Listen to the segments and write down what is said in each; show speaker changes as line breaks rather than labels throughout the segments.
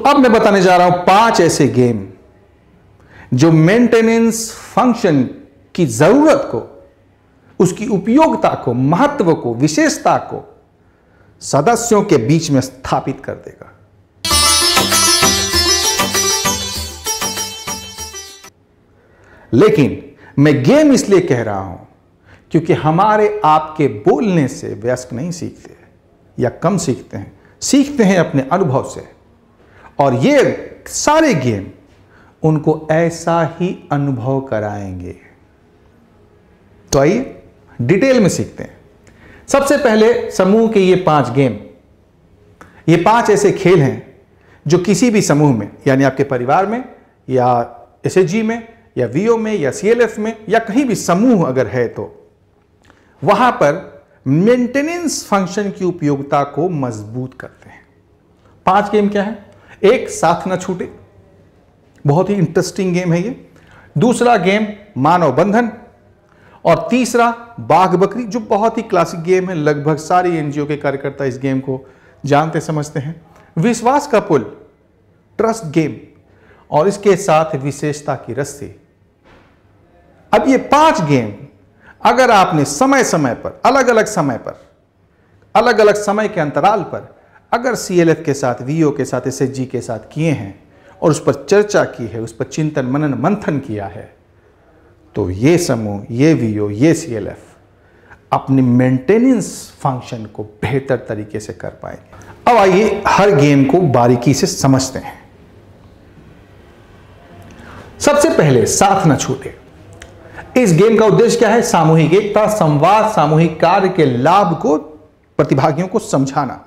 अब मैं बताने जा रहा हूं 5 ऐसे गेम जो मेंटेनेंस फंक्शन की जरूरत को, उसकी उपयोगिता को, महत्व को, विशेषता को सदस्यों के बीच में स्थापित कर देगा। लेकिन मैं गेम इसलिए कह रहा हूं क्योंकि हमारे आपके बोलने से वयस्क नहीं सीखते या कम सीखते हैं, सीखते हैं अपने अनुभव से। और ये सारे गेम उनको ऐसा ही अनुभव कराएंगे। तो आइए डिटेल में सीखते हैं। सबसे पहले समूह के ये 5 गेम, ये 5 ऐसे खेल हैं जो किसी भी समूह में, यानी आपके परिवार में या एसएचजी में या वीओ में या सीएलएफ में या कहीं भी समूह अगर है तो वहां पर मेंटेनेंस फंक्शन की उपयोगिता को मजबूत करते हैं। 5 गेम क्या है? एक, साथ न छूटे, बहुत ही इंटरेस्टिंग गेम है ये। दूसरा गेम मानव बंधन, और तीसरा बाघ बकरी, जो बहुत ही क्लासिक गेम है, लगभग सारी एनजीओ के कार्यकर्ता इस गेम को जानते समझते हैं। विश्वास का पुल, ट्रस्ट गेम, और इसके साथ विशेषता की रस्सी। अब ये 5 गेम अगर आपने समय समय पर, अलग अलग समय पर, अलग अलग समय के अंतराल पर अगर सीएलएफ के साथ, वीओ के साथ, एसएचजी के साथ किए हैं और उस पर चर्चा की है, उस पर चिंतन मनन मंथन किया है, तो ये समूह, ये वीओ, ये सीएलएफ अपनी मेंटेनेंस फंक्शन को बेहतर तरीके से कर पाएंगे। अब आइए हर गेम को बारीकी से समझते हैं। सबसे पहले साथ न छूटे। इस गेम का उद्देश्य क्या है? सामूहिक एकता, संवाद, सामूहिक कार्य के लाभ को प्रतिभागियों को समझाना।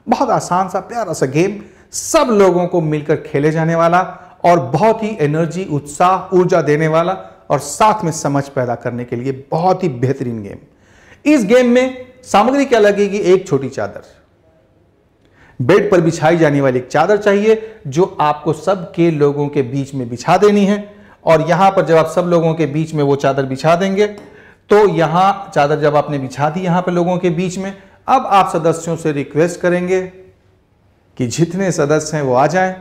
बहुत आसान सा प्यारा सा गेम, सब लोगों को मिलकर खेले जाने वाला और बहुत ही एनर्जी, उत्साह, ऊर्जा देने वाला और साथ में समझ पैदा करने के लिए बहुत ही बेहतरीन गेम। इस गेम में सामग्री क्या लगेगी? एक छोटी चादर, बेड पर बिछाई जाने वाली एक चादर चाहिए जो आपको सबके लोगों के बीच में बिछा देनी है। और यहां पर जब आप सब लोगों के बीच में वो चादर बिछा देंगे तो यहां चादर जब आपने बिछा दी यहां पर लोगों के बीच में, अब आप सदस्यों से रिक्वेस्ट करेंगे कि जितने सदस्य हैं वो आ जाएं।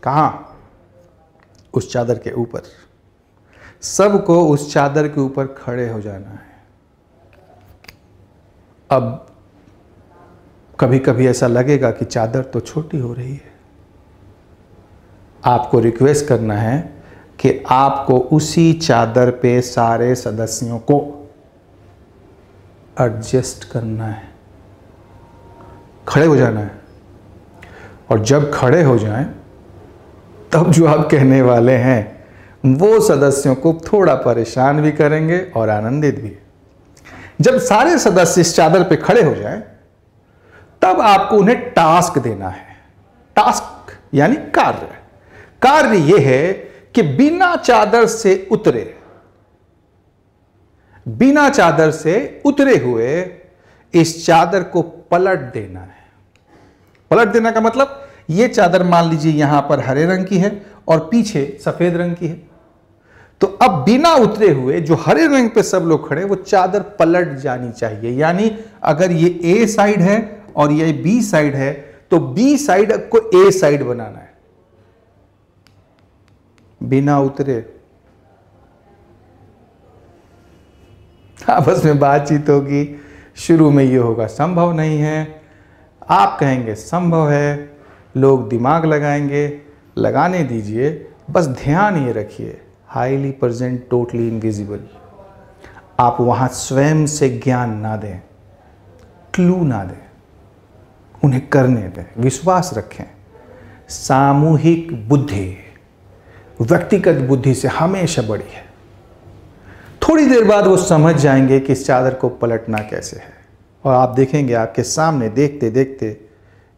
कहां? उस चादर के ऊपर। सबको उस चादर के ऊपर खड़े हो जाना है। अब कभी कभी ऐसा लगेगा कि चादर तो छोटी हो रही है। आपको रिक्वेस्ट करना है कि आपको उसी चादर पे सारे सदस्यों को एडजस्ट करना है, खड़े हो जाना है। और जब खड़े हो जाएं तब जो आप कहने वाले हैं वो सदस्यों को थोड़ा परेशान भी करेंगे और आनंदित भी। जब सारे सदस्य इस चादर पे खड़े हो जाएं तब आपको उन्हें टास्क देना है। टास्क यानी कार्य। कार्य यह है कि बिना चादर से उतरे, बिना चादर से उतरे हुए इस चादर को पलट देना है। पलट देना का मतलब, यह चादर मान लीजिए यहां पर हरे रंग की है और पीछे सफेद रंग की है, तो अब बिना उतरे हुए जो हरे रंग पे सब लोग खड़े, वो चादर पलट जानी चाहिए। यानी अगर ये ए साइड है और ये बी साइड है तो बी साइड को ए साइड बनाना है, बिना उतरे। आपस में बातचीत होगी, शुरू में ये होगा संभव नहीं है, आप कहेंगे संभव है, लोग दिमाग लगाएंगे, लगाने दीजिए, बस ध्यान ये रखिए, हाईली प्रेजेंट टोटली इनविजिबल। आप वहां स्वयं से ज्ञान ना दें, क्लू ना दें, उन्हें करने दें, विश्वास रखें। सामूहिक बुद्धि व्यक्तिगत बुद्धि से हमेशा बड़ी है। थोड़ी देर बाद वो समझ जाएंगे कि इस चादर को पलटना कैसे है, और आप देखेंगे आपके सामने देखते देखते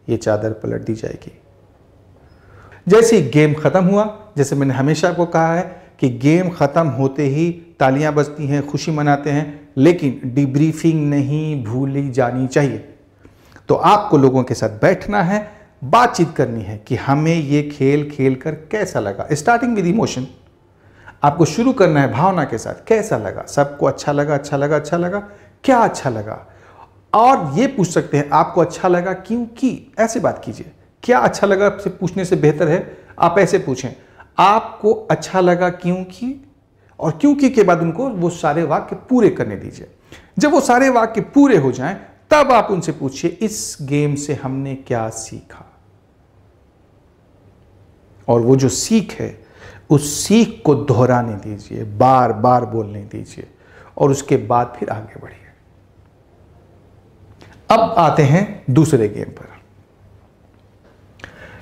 ये चादर पलट दी जाएगी। जैसे गेम खत्म हुआ, जैसे मैंने हमेशा आपको कहा है कि गेम खत्म होते ही तालियां बजती हैं, खुशी मनाते हैं, लेकिन डिब्रीफिंग नहीं भूली जानी चाहिए। तो आपको लोगों के साथ बैठना है, बातचीत करनी है कि हमें ये खेल खेलकर कैसा लगा। स्टार्टिंग विद इमोशन, आपको शुरू करना है भावना के साथ। कैसा लगा? सबको अच्छा लगा, अच्छा लगा, अच्छा लगा, क्या अच्छा लगा? और ये पूछ सकते हैं आपको अच्छा लगा क्योंकि, ऐसे बात कीजिए, क्या अच्छा लगा से पूछने से बेहतर है आप ऐसे पूछें, आपको अच्छा लगा क्योंकि, और क्योंकि के बाद उनको वो सारे वाक्य पूरे करने दीजिए। जब वो सारे वाक्य पूरे हो जाएं तब आप उनसे पूछिए इस गेम से हमने क्या सीखा, और वो जो सीख है उस सीख को दोहराने दीजिए, बार बार बोलने दीजिए, और उसके बाद फिर आगे बढ़िए। अब आते हैं दूसरे गेम पर।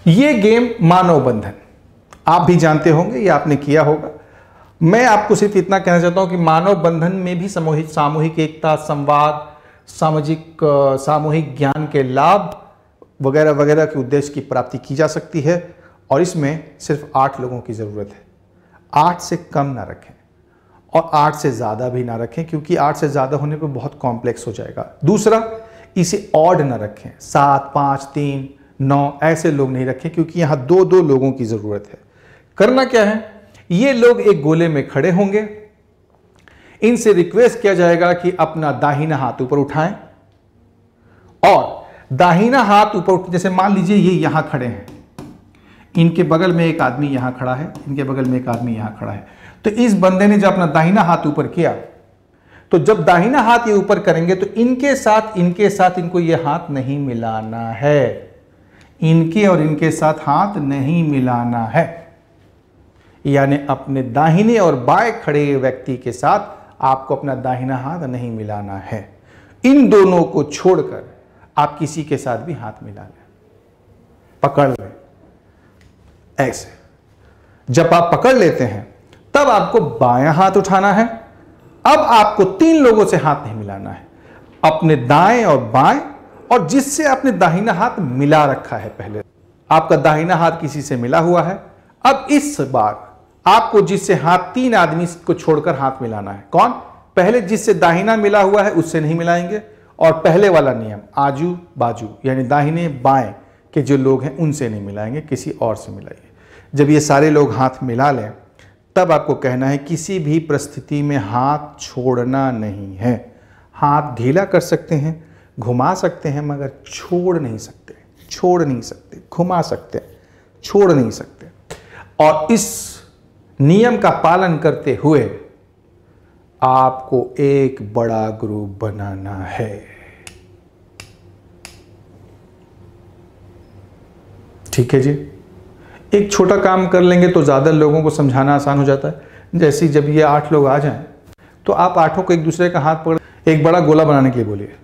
यह गेम मानव बंधन, आप भी जानते होंगे, यह आपने किया होगा। मैं आपको सिर्फ इतना कहना चाहता हूं कि मानव बंधन में भी सामूहिक एकता, संवाद, सामूहिक ज्ञान के लाभ वगैरह वगैरह के उद्देश्य की प्राप्ति की जा सकती है, और इसमें सिर्फ 8 लोगों की जरूरत है। 8 से कम ना रखें और 8 से ज़्यादा भी ना रखें, क्योंकि 8 से ज़्यादा होने पर बहुत कॉम्प्लेक्स हो जाएगा। दूसरा, इसे ऑड ना रखें, 7, 5, 3, 9 ऐसे लोग नहीं रखें, क्योंकि यहाँ 2-2 लोगों की ज़रूरत है। करना क्या है, ये लोग एक गोले में खड़े होंगे, इनसे रिक्वेस्ट किया जाएगा कि अपना दाहिना हाथ ऊपर उठाएं, और दाहिना हाथ ऊपर, जैसे मान लीजिए ये यहां खड़े हैं, इनके बगल में एक आदमी यहां खड़ा है, इनके बगल में एक आदमी यहां खड़ा है, तो इस बंदे ने जब अपना दाहिना हाथ ऊपर किया, तो जब दाहिना हाथ ये ऊपर करेंगे तो इनके साथ इनको ये हाथ नहीं मिलाना है, इनके और इनके साथ हाथ नहीं मिलाना है। यानी अपने दाहिने और बाएं खड़े व्यक्ति के साथ आपको अपना दाहिना हाथ नहीं मिलाना है। इन दोनों को छोड़कर आप किसी के साथ भी हाथ मिला लें, पकड़ लें। ऐसे जब आप पकड़ लेते हैं तब आपको बायां हाथ उठाना है। अब आपको 3 लोगों से हाथ नहीं मिलाना है, अपने दाएं और बाएं, और जिससे आपने दाहिना हाथ मिला रखा है। पहले आपका दाहिना हाथ किसी से मिला हुआ है, अब इस बार आपको जिससे हाथ 3 आदमी को छोड़कर हाथ मिलाना है। कौन? पहले जिससे दाहिना मिला हुआ है उससे नहीं मिलाएंगे, और पहले वाला नियम आजू बाजू यानी दाहिने बाएं के जो लोग हैं उनसे नहीं मिलाएंगे, किसी और से मिलाइए। जब ये सारे लोग हाथ मिला लें तब आपको कहना है किसी भी परिस्थिति में हाथ छोड़ना नहीं है। हाथ ढीला कर सकते हैं, घुमा सकते हैं, मगर छोड़ नहीं सकते, घुमा सकते हैं, छोड़ नहीं सकते। और इस नियम का पालन करते हुए आपको एक बड़ा ग्रुप बनाना है। ठीक है जी। एक छोटा काम कर लेंगे तो ज़्यादा लोगों को समझाना आसान हो जाता है। जैसे जब ये 8 लोग आ जाएं तो आप 8 को एक दूसरे का हाथ पकड़ एक बड़ा गोला बनाने के लिए बोलिए,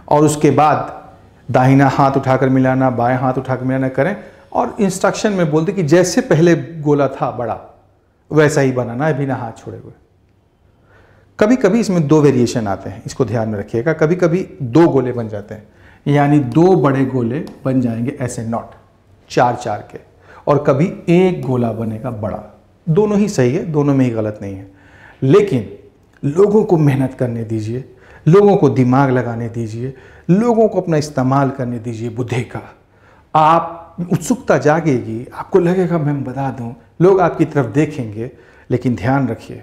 और उसके बाद दाहिना हाथ उठाकर मिलाना, बाएं हाथ उठाकर मिलाना करें, और इंस्ट्रक्शन में बोल दे कि जैसे पहले गोला था बड़ा वैसा ही बनाना है, बिना हाथ छोड़े हुए। कभी कभी इसमें 2 वेरिएशन आते हैं, इसको ध्यान में रखिएगा। कभी कभी 2 गोले बन जाते हैं, यानी 2 बड़े गोले बन जाएंगे ऐसे नॉट 4-4 के, और कभी एक गोला बनेगा बड़ा। दोनों ही सही है, दोनों में ही गलत नहीं है, लेकिन लोगों को मेहनत करने दीजिए, लोगों को दिमाग लगाने दीजिए, लोगों को अपना इस्तेमाल करने दीजिए बुद्धि का। आप उत्सुकता जागेगी, आपको लगेगा मैं बता दूं, लोग आपकी तरफ देखेंगे। लेकिन ध्यान रखिए,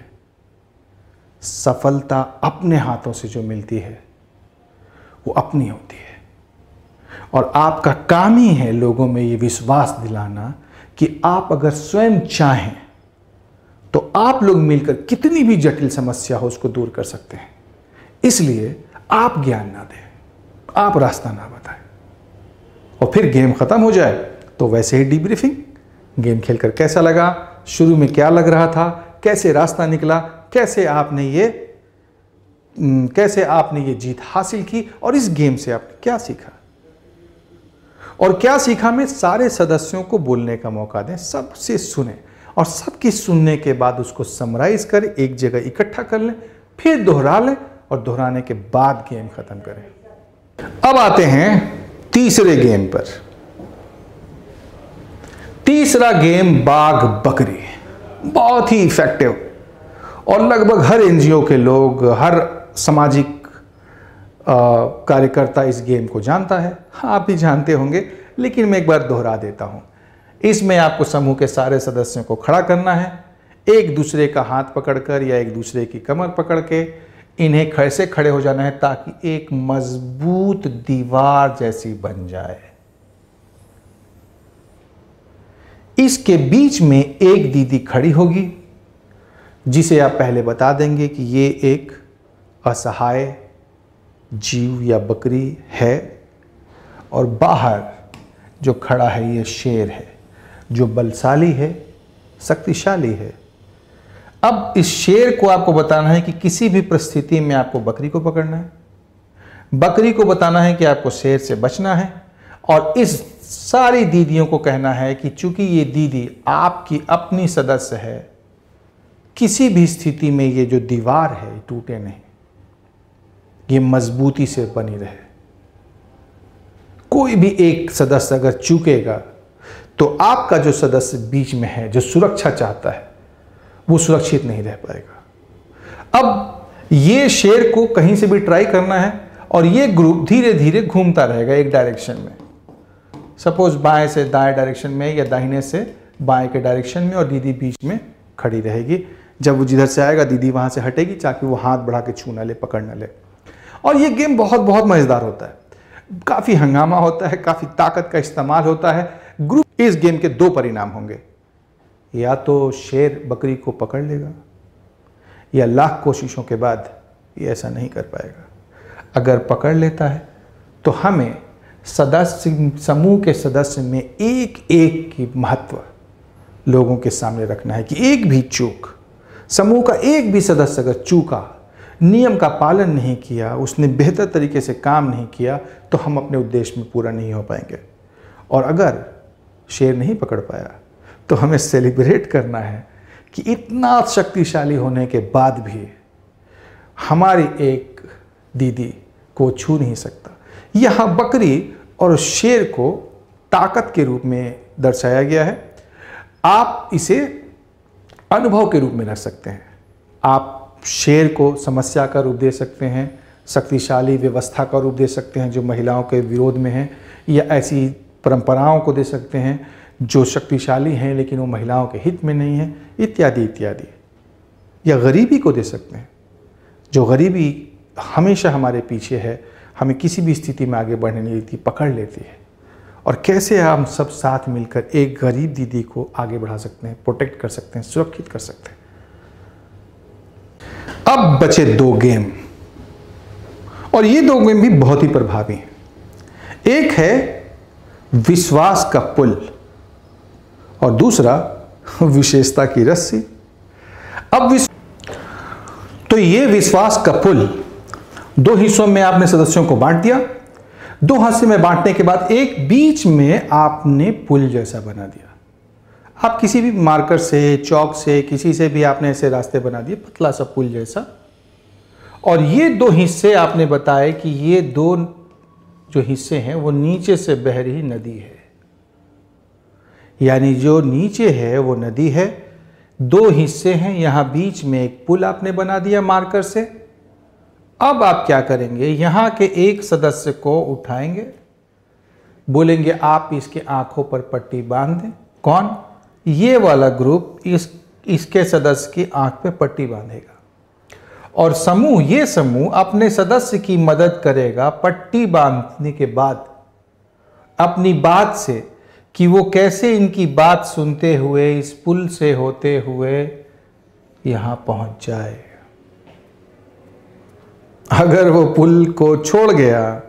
सफलता अपने हाथों से जो मिलती है वो अपनी होती है, और आपका काम ही है लोगों में ये विश्वास दिलाना कि आप अगर स्वयं चाहें तो आप लोग मिलकर कितनी भी जटिल समस्या हो उसको दूर कर सकते हैं। इसलिए आप ज्ञान ना दें, आप रास्ता ना बताएं, और फिर गेम खत्म हो जाए तो वैसे ही डीब्रीफिंग, गेम खेलकर कैसा लगा, शुरू में क्या लग रहा था, कैसे रास्ता निकला, कैसे आपने ये जीत हासिल की, और इस गेम से आपने क्या सीखा, और क्या सीखा में सारे सदस्यों को बोलने का मौका दें, सबसे सुने, और सबकी सुनने के बाद उसको समराइज करें, एक जगह इकट्ठा कर लें, फिर दोहरा लें, और दोहराने के बाद गेम खत्म करें। अब आते हैं तीसरे गेम पर। तीसरा गेम बाघ बकरी, बहुत ही इफेक्टिव, और लगभग हर एनजीओ के लोग, हर सामाजिक कार्यकर्ता इस गेम को जानता है। हाँ, आप भी जानते होंगे, लेकिन मैं एक बार दोहरा देता हूं। इसमें आपको समूह के सारे सदस्यों को खड़ा करना है, एक दूसरे का हाथ पकड़कर या एक दूसरे की कमर पकड़ के इन्हें कैसे खड़े हो जाना है ताकि एक मजबूत दीवार जैसी बन जाए। इसके बीच में एक दीदी खड़ी होगी जिसे आप पहले बता देंगे कि ये एक असहाय जीव या बकरी है, और बाहर जो खड़ा है ये शेर है जो बलशाली है, शक्तिशाली है। अब इस शेर को आपको बताना है कि किसी भी परिस्थिति में आपको बकरी को पकड़ना है, बकरी को बताना है कि आपको शेर से बचना है, और इस सारी दीदियों को कहना है कि चूंकि ये दीदी आपकी अपनी सदस्य है, किसी भी स्थिति में ये जो दीवार है टूटे नहीं, ये मजबूती से बनी रहे। कोई भी एक सदस्य अगर चूकेगा तो आपका जो सदस्य बीच में है, जो सुरक्षा चाहता है, वो सुरक्षित नहीं रह पाएगा। अब ये शेर को कहीं से भी ट्राई करना है और ये ग्रुप धीरे धीरे घूमता रहेगा एक डायरेक्शन में, सपोज बाएं से दाएं डायरेक्शन में या दाहिने से बाएं के डायरेक्शन में, और दीदी बीच में खड़ी रहेगी। जब वो जिधर से आएगा दीदी वहां से हटेगी ताकि वो हाथ बढ़ा के छू ना ले, पकड़ ना ले। और ये गेम बहुत बहुत मजेदार होता है, काफी हंगामा होता है, काफी ताकत का इस्तेमाल होता है। ग्रुप इस गेम के दो परिणाम होंगे, या तो शेर बकरी को पकड़ लेगा या लाख कोशिशों के बाद ये ऐसा नहीं कर पाएगा। अगर पकड़ लेता है तो हमें सदस्य, समूह के सदस्य में एक एक की महत्व लोगों के सामने रखना है कि एक भी चूक, समूह का एक भी सदस्य अगर चूका, नियम का पालन नहीं किया, उसने बेहतर तरीके से काम नहीं किया, तो हम अपने उद्देश्य में पूरा नहीं हो पाएंगे। और अगर शेर नहीं पकड़ पाया तो हमें सेलिब्रेट करना है कि इतना शक्तिशाली होने के बाद भी हमारी एक दीदी को छू नहीं सकता। यहाँ बकरी और शेर को ताकत के रूप में दर्शाया गया है। आप इसे अनुभव के रूप में रख सकते हैं। आप शेर को समस्या का रूप दे सकते हैं, शक्तिशाली व्यवस्था का रूप दे सकते हैं जो महिलाओं के विरोध में है, या ऐसी परंपराओं को दे सकते हैं जो शक्तिशाली हैं लेकिन वो महिलाओं के हित में नहीं है, इत्यादि इत्यादि। या गरीबी को दे सकते हैं, जो गरीबी हमेशा हमारे पीछे है, हमें किसी भी स्थिति में आगे बढ़ने नहीं देती, पकड़ लेती है, और कैसे हम सब साथ मिलकर एक गरीब दीदी को आगे बढ़ा सकते हैं, प्रोटेक्ट कर सकते हैं, सुरक्षित कर सकते हैं। अब बचे दो गेम, और ये दो गेम भी बहुत ही प्रभावी हैं। एक है विश्वास का पुल और दूसरा विशेषता की रस्सी। अब तो ये विश्वास का पुल दो हिस्सों में आपने सदस्यों को बांट दिया। दो हिस्से में बांटने के बाद एक बीच में आपने पुल जैसा बना दिया। आप किसी भी मार्कर से, चौक से, किसी से भी आपने ऐसे रास्ते बना दिए, पतला सा पुल जैसा। और ये दो हिस्से आपने बताए कि ये दो जो हिस्से हैं वो नीचे से बह रही नदी है, यानी जो नीचे है वो नदी है। दो हिस्से हैं, यहां बीच में एक पुल आपने बना दिया मार्कर से। अब आप क्या करेंगे, यहां के एक सदस्य को उठाएंगे, बोलेंगे आप इसके आंखों पर पट्टी बांध दें। कौन? ये वाला ग्रुप इसके सदस्य की आंख पे पट्टी बांधेगा, और समूह, ये समूह अपने सदस्य की मदद करेगा पट्टी बांधने के बाद अपनी बात से, कि वो कैसे इनकी बात सुनते हुए इस पुल से होते हुए यहां पहुंच जाए। अगर वो पुल को छोड़ गया,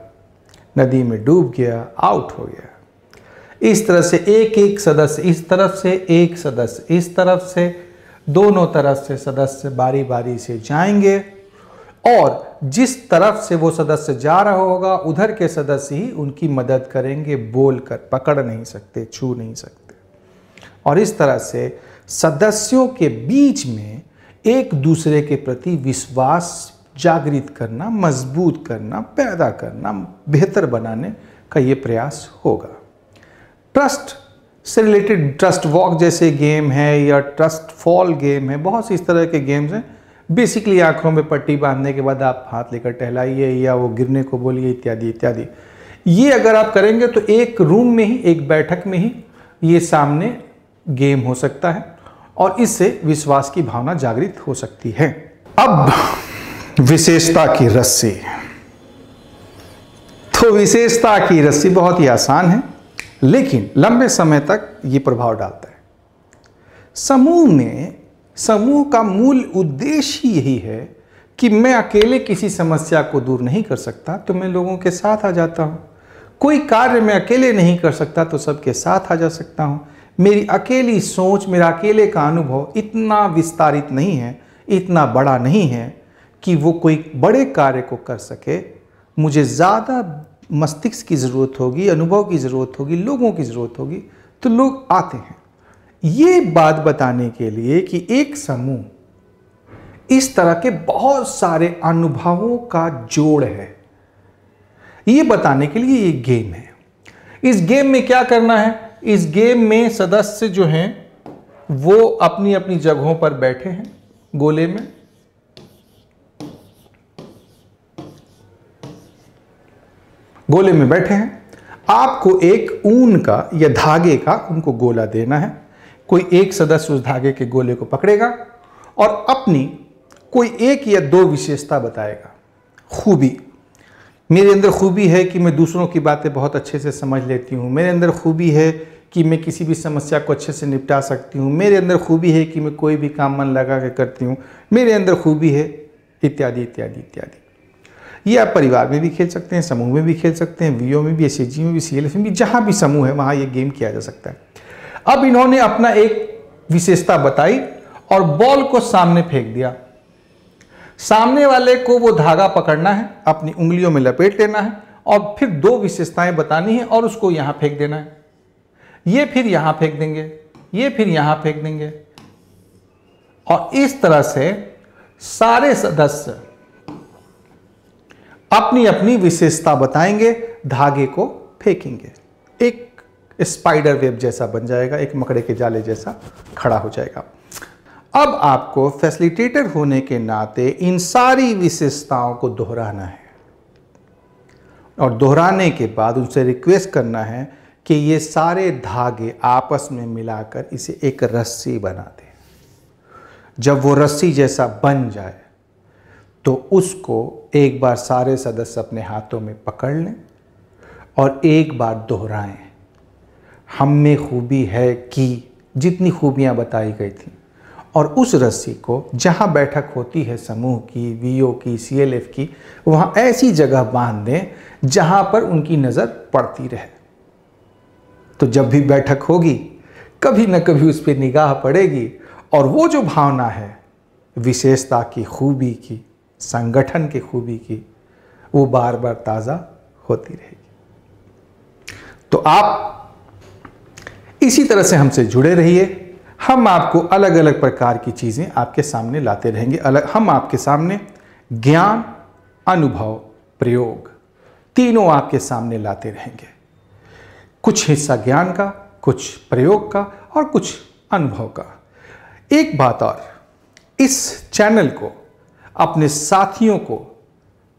नदी में डूब गया, आउट हो गया। इस तरह से एक एक सदस्य, इस तरफ से एक सदस्य, इस तरफ से, दोनों तरफ से सदस्य बारी बारी से जाएंगे, और जिस तरफ से वो सदस्य जा रहा होगा उधर के सदस्य ही उनकी मदद करेंगे, बोलकर। पकड़ नहीं सकते, छू नहीं सकते। और इस तरह से सदस्यों के बीच में एक दूसरे के प्रति विश्वास जागृत करना, मजबूत करना, पैदा करना, बेहतर बनाने का ये प्रयास होगा। ट्रस्ट से रिलेटेड ट्रस्ट वॉक जैसे गेम है, या ट्रस्ट फॉल गेम है, बहुत सी इस तरह के गेम्स हैं। बेसिकली आंखों में पट्टी बांधने के बाद आप हाथ लेकर टहलाइए, या वो गिरने को बोलिए, इत्यादि इत्यादि। ये अगर आप करेंगे तो एक रूम में ही, एक बैठक में ही ये सामने गेम हो सकता है, और इससे विश्वास की भावना जागृत हो सकती है। अब विशेषता की रस्सी। तो विशेषता की रस्सी बहुत ही आसान है, लेकिन लंबे समय तक ये प्रभाव डालता है। समूह का मूल उद्देश्य ही यही है कि मैं अकेले किसी समस्या को दूर नहीं कर सकता तो मैं लोगों के साथ आ जाता हूँ। कोई कार्य मैं अकेले नहीं कर सकता तो सबके साथ आ जा सकता हूँ। मेरी अकेली सोच, मेरा अकेले का अनुभव इतना विस्तारित नहीं है, इतना बड़ा नहीं है कि वो कोई बड़े कार्य को कर सके। मुझे ज़्यादा मस्तिष्क की ज़रूरत होगी, अनुभव की ज़रूरत होगी, लोगों की ज़रूरत होगी, तो लोग आते हैं। ये बात बताने के लिए कि एक समूह इस तरह के बहुत सारे अनुभवों का जोड़ है, ये बताने के लिए ये गेम है। इस गेम में क्या करना है? इस गेम में सदस्य जो हैं वो अपनी अपनी जगहों पर बैठे हैं, गोले में। गोले में बैठे हैं। आपको एक ऊन का या धागे का उनको गोला देना है। कोई एक सदस्य उस धागे के गोले को पकड़ेगा और अपनी कोई एक या दो विशेषता बताएगा। खूबी, मेरे अंदर खूबी है कि मैं दूसरों की बातें बहुत अच्छे से समझ लेती हूँ। मेरे अंदर खूबी है कि मैं किसी भी समस्या को अच्छे से निपटा सकती हूँ। मेरे अंदर खूबी है कि मैं कोई भी काम मन लगा के करती हूँ। मेरे अंदर खूबी है, इत्यादि इत्यादि इत्यादि। ये आप परिवार में भी खेल सकते हैं, समूह में भी खेल सकते हैं, वीओ में भी, एसएचजी में भी, सीएलएफ में भी, जहाँ भी समूह है वहाँ ये गेम किया जा सकता है। अब इन्होंने अपना एक विशेषता बताई और बॉल को सामने फेंक दिया। सामने वाले को वो धागा पकड़ना है, अपनी उंगलियों में लपेट लेना है और फिर दो विशेषताएं बतानी है और उसको यहां फेंक देना है। ये फिर यहां फेंक देंगे, ये फिर यहां फेंक देंगे और इस तरह से सारे सदस्य अपनी अपनी विशेषता बताएंगे, धागे को फेंकेंगे। एक स्पाइडर वेब जैसा बन जाएगा, एक मकड़े के जाले जैसा खड़ा हो जाएगा। अब आपको फैसिलिटेटर होने के नाते इन सारी विशेषताओं को दोहराना है और दोहराने के बाद उनसे रिक्वेस्ट करना है कि ये सारे धागे आपस में मिलाकर इसे एक रस्सी बना दें। जब वो रस्सी जैसा बन जाए तो उसको एक बार सारे सदस्य अपने हाथों में पकड़ लें और एक बार दोहराएं। हम में खूबी है कि जितनी खूबियां बताई गई थी, और उस रस्सी को जहां बैठक होती है समूह की, वीओ की, सीएलएफ की, वहां ऐसी जगह बांध दें जहां पर उनकी नज़र पड़ती रहे। तो जब भी बैठक होगी कभी न कभी उस पर निगाह पड़ेगी और वो जो भावना है विशेषता की, खूबी की, संगठन की खूबी की, वो बार बार ताज़ा होती रहेगी। तो आप इसी तरह से हमसे जुड़े रहिए। हम आपको अलग अलग प्रकार की चीज़ें आपके सामने लाते रहेंगे। हम आपके सामने ज्ञान, अनुभव, प्रयोग तीनों आपके सामने लाते रहेंगे। कुछ हिस्सा ज्ञान का, कुछ प्रयोग का और कुछ अनुभव का। एक बात और, इस चैनल को अपने साथियों को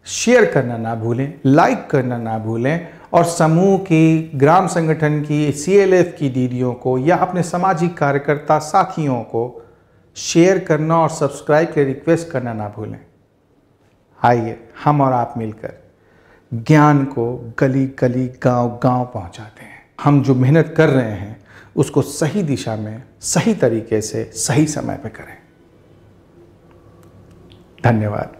शेयर करना ना भूलें, लाइक करना ना भूलें और समूह की, ग्राम संगठन की, सीएलएफ की दीदियों को या अपने सामाजिक कार्यकर्ता साथियों को शेयर करना और सब्सक्राइब के रिक्वेस्ट करना ना भूलें। आइए हम और आप मिलकर ज्ञान को गली गली, गांव गांव पहुंचाते हैं। हम जो मेहनत कर रहे हैं उसको सही दिशा में, सही तरीके से, सही समय पर करें। धन्यवाद।